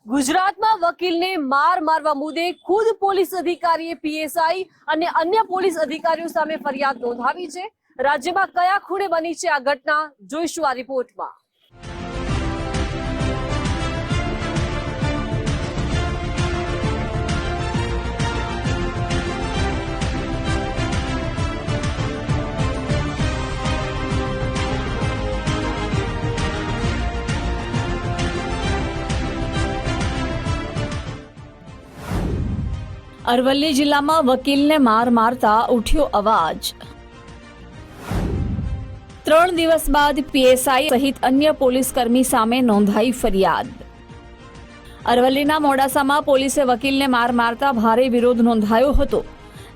ગુજરાતમાં વકીલને માર મારવા મુદ્દે ખુદ પોલીસ અધિકારીએ પીએસઆઈ અને અન્ય પોલીસ અધિકારીઓ સામે ફરિયાદ નોંધાવી છે। રાજ્યમાં કયા ખૂણે બની છે આ ઘટના, જોઈશું આ રિપોર્ટમાં। અરવલ્લી જિલ્લામાં વકીલને માર મારતા ઉઠ્યો અવાજ। 3 દિવસ બાદ પીએસઆઈ સહિત અન્ય પોલીસ કર્મી સામે નોંધાઈ ફરિયાદ। અરવલ્લીના મોડાસામાં પોલીસે વકીલને માર મારતા ભારે વિરોધ નોંધાયો હતો।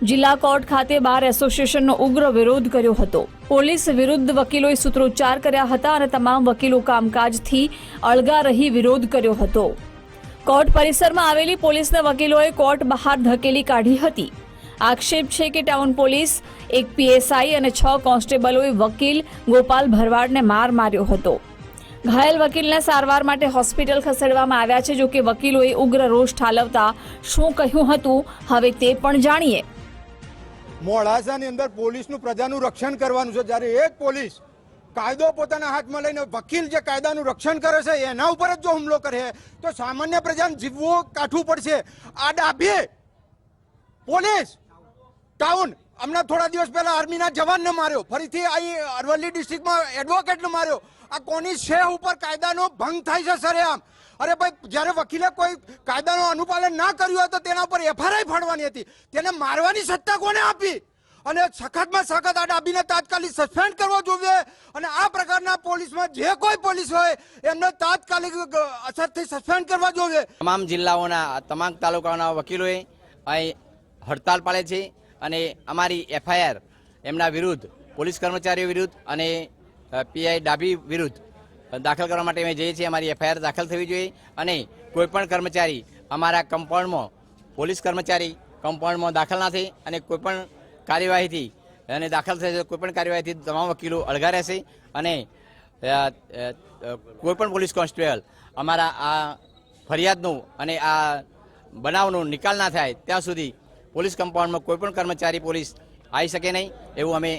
જિલ્લા કોર્ટ ખાતે બાર એસોસિએશનનો ઉગ્ર વિરોધ કર્યો હતો। પોલીસ વિરુદ્ધ વકીલોએ સૂત્રોચ્ચાર કર્યા હતા અને તમામ વકીલો કામકાજથી અળગા રહી વિરોધ કર્યો હતો। કોર્ટ પરિસરમાં આવેલી પોલીસને વકીલોએ કોર્ટ બહાર ધકેલી કાઢી હતી। આક્ષેપ છે કે ટાઉન પોલીસ, એક પીએસઆઈ અને 6 કોન્સ્ટેબલોએ વકીલ ગોપાલ ભરવાડને માર માર્યો હતો। ઘાયલ વકીલને સારવાર માટે હોસ્પિટલ ખસેડવામાં આવ્યા છે। જો કે વકીલોએ ઉગ્ર રોષ ઠાલવતા શું કહ્યું હતું, હવે તે પણ જાણીએ। મોડાસાની અંદર પોલીસનું પ્રજાનું રક્ષણ કરવાનું છે, જ્યારે એક પોલીસ કાયદો પોતાના હાથમાં લઈને વકીલ જે કાયદાનું રક્ષણ કરે છે એના ઉપર જ જો હુમલો કરે તો સામાન્ય પ્રજાને જીવવું કાઠવું પડશે। આ ડાભી પોલીસ ટાઉન હમણાં થોડા દિવસ પહેલા આર્મીના જવાનને માર્યો, ફરીથી અહીં અરવલ્લી ડિસ્ટ્રિક્ટમાં એડવોકેટને માર્યો। આ કોની શેહ ઉપર કાયદાનો ભંગ થાય છે સરેઆમ। અરે ભાઈ, જ્યારે વકીલે કોઈ કાયદાનું અનુપાલન ના કર્યું હોય તો તેના ઉપર એફઆઈઆર ફાડવાની હતી, તેને મારવાની સત્તા કોને આપી? અને સખતમાં સખત આ ડાબીને તાત્કાલિક સસ્પેન્ડ કરવો જોઈએ અને આ પ્રકારના પોલીસમાં જે કોઈ પોલીસ હોય એમને તાત્કાલિક અસરથી સસ્પેન્ડ કરવા જોઈએ। તમામ જિલ્લાઓના તમામ તાલુકાઓના વકીલોએ અહીં હડતાલ પાડે છે અને અમારી એફઆઈઆર એમના વિરુદ્ધ, પોલીસ કર્મચારીઓ વિરુદ્ધ અને પીઆઈ ડાબી વિરુદ્ધ દાખલ કરવા માટે અમે જઈએ છીએ। અમારી એફઆઈઆર દાખલ થવી જોઈએ અને કોઈપણ કર્મચારી અમારા કમ્પાઉન્ડમાં, પોલીસ કર્મચારી કમ્પાઉન્ડમાં દાખલ ના થાય અને કોઈપણ કાર્યવાહીથી અને દાખલ થશે કોઈપણ કાર્યવાહીથી તમામ વકીલો અળગા રહેશે અને કોઈપણ પોલીસ કોન્સ્ટેબલ અમારા આ ફરિયાદનું અને આ બનાવનો નિકાલ ના થાય ત્યાં સુધી પોલીસ કમ્પાઉન્ડમાં કોઈપણ કર્મચારી પોલીસ આવી શકે નહીં, એવું અમે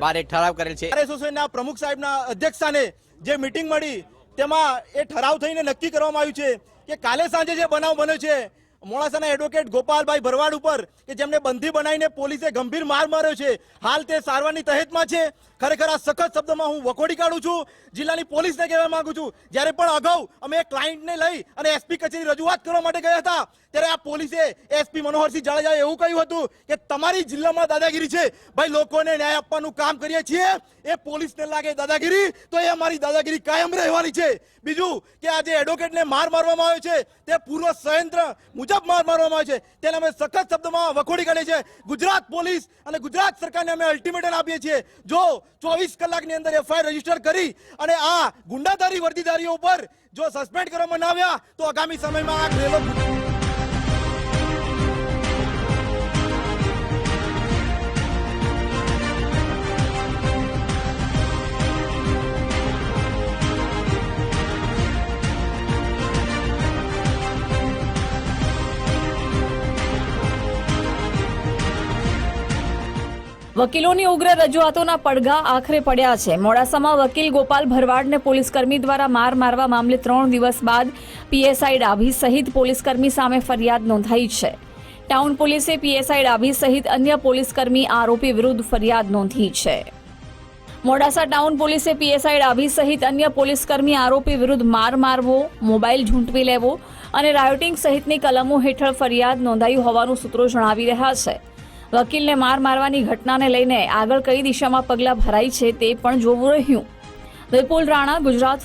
બાર એક ઠરાવ કરેલ છે। એસોસિએશનના પ્રમુખ સાહેબના અધ્યક્ષસ્થાને જે મિટિંગ મળી તેમાં એ ઠરાવ થઈને નક્કી કરવામાં આવ્યું છે કે કાલે સાંજે જે બનાવ બન્યો છે મોડાસાના એડવોકેટ ગોપાલભાઈ ભરવાડ ઉપર કે જેમને બંધી બનાવીને પોલીસે ગંભીર માર માર્યો છે, હાલ તે સારવારની તહેતમાં છે। ખરેખર આ સખત શબ્દમાં હું વખોડી કાઢું છું। જિલ્લાની પોલીસને કહેવા માંગુ છું, જ્યારે પણ અગાઉ અમે એક ક્લાયન્ટને લઈ અને એસપી કચેરી રજૂઆત કરવા માટે ગયા હતા ત્યારે આ પોલીસે એસપી મનોહરસિંહ જાડેજાએ એવું કહ્યું હતું કે તમારી જિલ્લામાં દાદાગીરી છે। ભાઈ, લોકોને ન્યાય આપવાનું કામ કરીએ છીએ, એ પોલીસને લાગે દાદાગીરી તો એ અમારી દાદાગીરી કાયમ રહેવાની છે। બીજું કે આ જે એડવોકેટને માર મારવામાં આવ્યો છે તે પૂર્વ ષડયંત્ર મુજબ માર મારવામાં આવ્યો છે, તેને અમે સખત શબ્દોમાં વખોડી કાઢીએ છીએ। ગુજરાત પોલીસ અને ગુજરાત સરકારને અમે અલ્ટિમેટમ આપીએ છીએ, જો 24 કલાકની અંદર એફઆઈઆર રજીસ્ટર કરી અને આ ગુંડાધારી વર્દીધારીઓ ઉપર જો સસ્પેન્ડ કરવામાં ના આવ્યા તો આગામી સમયમાં આ ઘરેલો વકીલોની ઉગ્ર રજૂઆતોના પડઘા આખરે પડ્યા છે। મોડાસામાં વકીલ ગોપાલ ભરવાડને પોલીસકર્મી દ્વારા માર મારવા મામલે 3 દિવસ બાદ પીએસઆઈ ડાભી સહિત પોલીસકર્મી સામે ફરિયાદ નોંધાઈ છે। ટાઉન પોલીસે પીએસઆઈ ડાભી સહિત અન્ય પોલીસકર્મી આરોપી વિરુદ્ધ ફરિયાદ નોંધી છે। મોડાસા ટાઉન પોલીસે પીએસઆઈ ડાભી સહિત અન્ય પોલીસકર્મી આરોપી વિરુદ્ધ માર મારવો, મોબાઈલ ઝૂંટવી લેવો અને રાયોટિંગ સહિતની કલમો હેઠળ ફરિયાદ નોંધાઈ હોવાનું સૂત્રો જણાવી રહ્યા છે। વકીલને માર મારવાની ઘટનાને લઈને આગળ કઈ દિશામાં પગલાં ભરાય છે તે પણ જોવું રહ્યું। વિપુલ રાણા, ગુજરાત